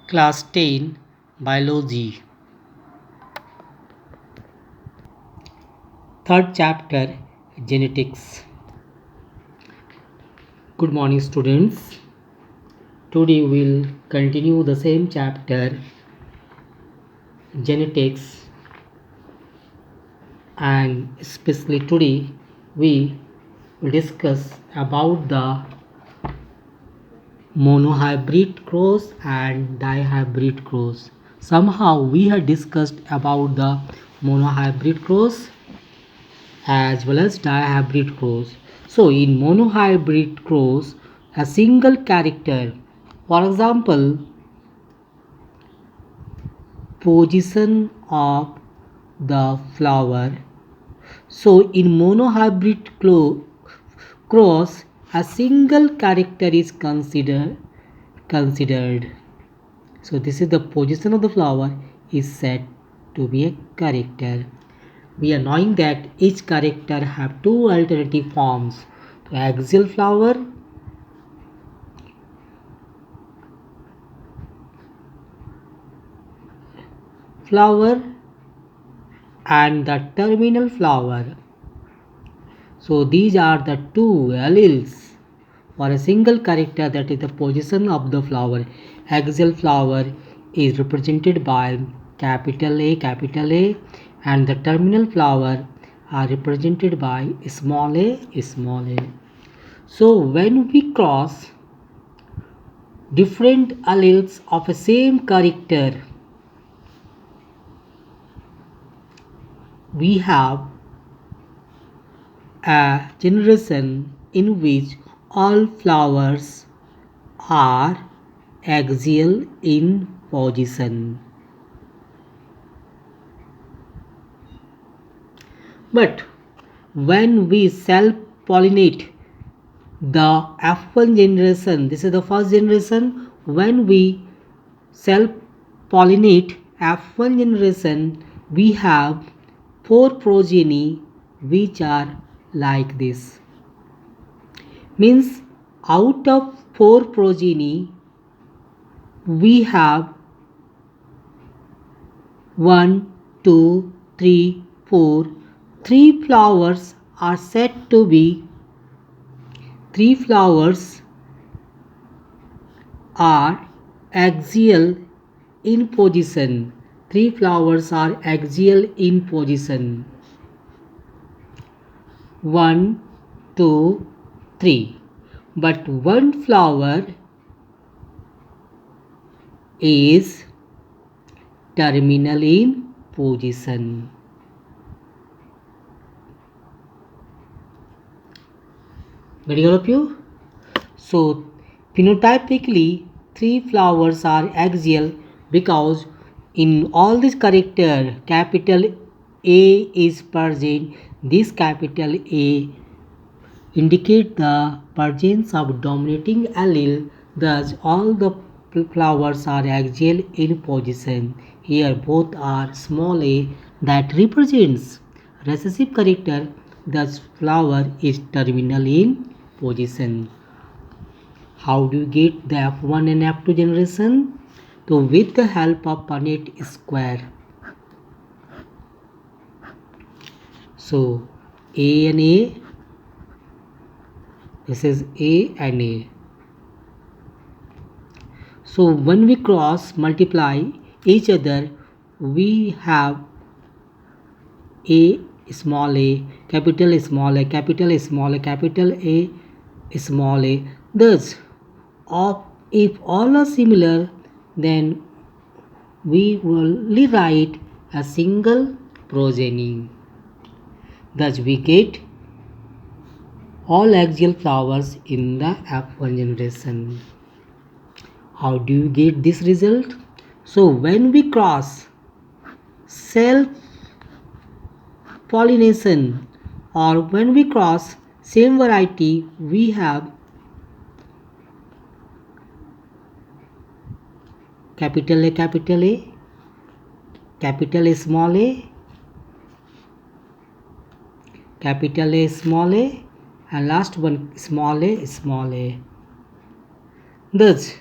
Class 10 Biology. Third chapter Genetics. Good morning, students. Today we'll continue the same chapter Genetics, and especially today we will discuss about the monohybrid cross and dihybrid cross. Somehow we have discussed about the monohybrid cross as well as dihybrid cross. So in monohybrid cross, a single character, for example, position of the flower. So in monohybrid cross, a single character is considered. So this is the position of the flower is said to be a character. We are knowing that each character have two alternative forms: the axial flower and the terminal flower. So these are the two alleles for a single character, that is the position of the flower. Axial flower is represented by capital A, and the terminal flower are represented by small a. So when we cross different alleles of a same character, we have a generation in which all flowers are axial in position. But when we self-pollinate the F1 generation, this is the first generation, when we self-pollinate F1 generation, we have 4 progeny which are like this. Means out of 4 progeny, we have 1, 2, 3, 4. 3 flowers are said to be 3 flowers are axial in position. 3 flowers are axial in position. 1, 2, 3. But one flower is terminal in position. Getting all of you? So phenotypically 3 flowers are axial because in all this character capital A is present. This capital A indicate the presence of dominating allele. Thus all the flowers are axial in position. Here both are small a, that represents recessive character. Thus flower is terminal in position. How do you get the F1 and F2 generation? So with the help of Punnett square. So A and A, this is A and A. So when we multiply each other, we have A small a, capital small a, capital small a, capital A small a. Thus, if all are similar, then we will write a single progeny. Thus we get all axial flowers in the F1 generation. How do you get this result? So when we cross self pollination, or when we cross same variety, we have capital A, capital A, capital A, small a, capital A, small a, and last one small a, small a. Thus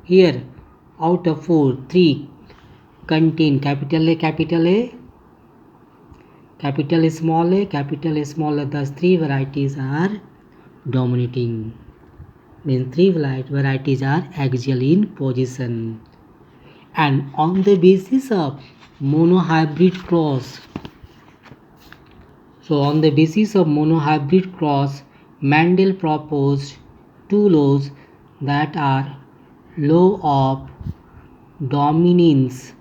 here out of 4, 3 contain capital A, capital A, capital A, small a. Thus 3 varieties are dominating. Means 3 varieties are axial in position. And on the basis of monohybrid cross, Mendel proposed two laws that are law of dominance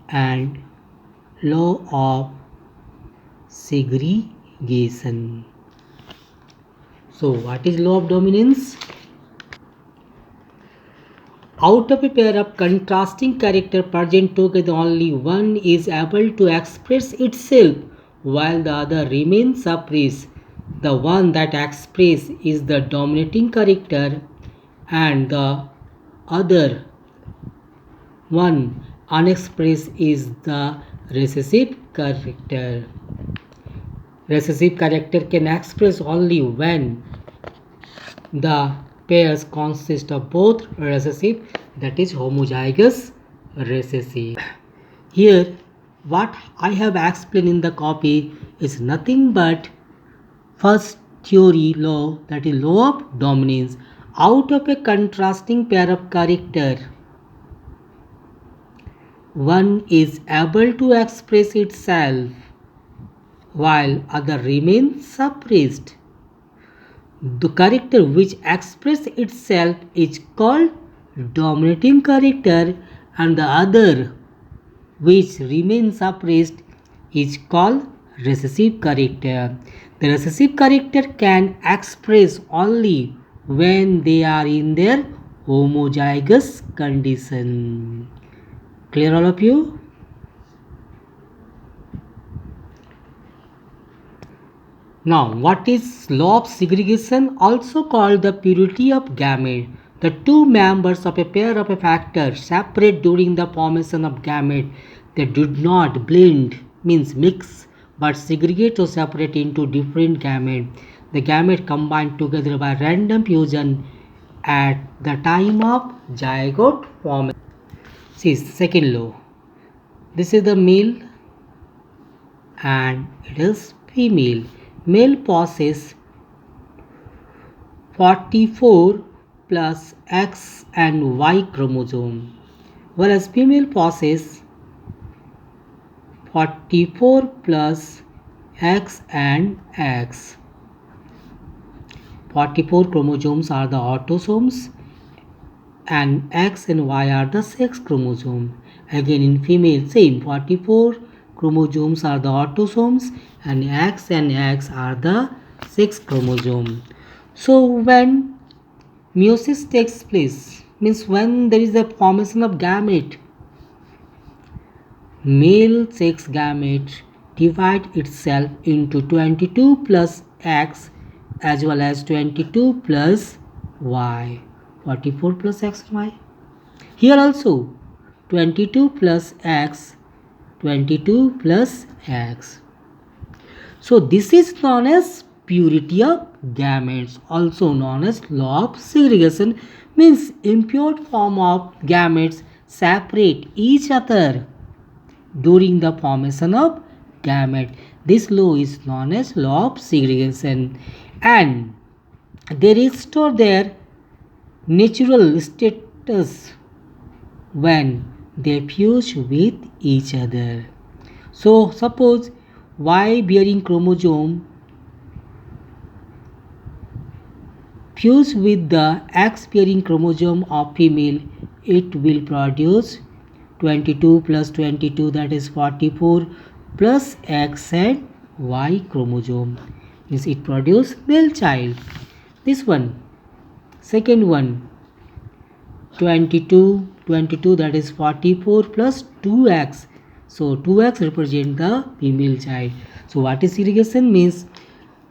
and law of segregation. So what is law of dominance? Out of a pair of contrasting characters present together, only one is able to express itself while the other remains suppressed. The one that expresses is the dominating character and the other one unexpressed is the recessive character. Recessive character can express only when the pairs consist of both recessive, that is homozygous recessive. Here what I have explained in the copy is nothing but first theory law, that is law of dominance. Out of a contrasting pair of character, one is able to express itself while other remains suppressed. The character which expresses itself is called dominating character and the other which remains suppressed is called recessive character. The recessive character can express only when they are in their homozygous condition. Clear all of you? Now, what is law of segregation? Also called the purity of gamete. The two members of a pair of a factor separate during the formation of gamete. They do not blend, means mix, but segregate or separate into different gamete. The gamete combine together by random fusion at the time of zygote formation. See, second law. This is the male and it is female. Male possesses 44 plus X and Y chromosome, whereas female possesses 44 plus X and X. 44 chromosomes are the autosomes and X and Y are the sex chromosome. Again in female same, 44 chromosomes are the autosomes and X are the sex chromosome. So when meiosis takes place, means when there is a formation of gamete, male sex gamete divide itself into 22 plus X as well as 22 plus Y. 44 plus X and Y. Here also 22 plus X, 22 plus X. So this is known as purity of gametes, also known as law of segregation, means impure form of gametes separate each other during the formation of gamete. This law is known as law of segregation and they restore their natural status when they fuse with each other. So suppose Y bearing chromosome fuse with the X bearing chromosome of female, it will produce 22 plus 22, that is 44 plus X and Y chromosome, means it produces male child. This one, second one, 22 that is 44 plus 2X. So 2X represent the female child. So what is segregation? Means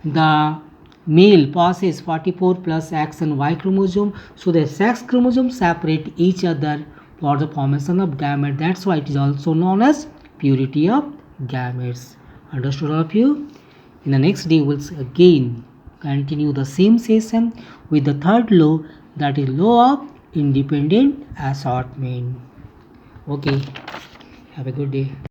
the male possesses 44 plus X and Y chromosome. So the sex chromosomes separate each other for the formation of gamete. That's why it is also known as purity of gametes. Understood all of you? In the next day we'll again continue the same session with the third law, that is law of independent assortment. Okay, have a good day.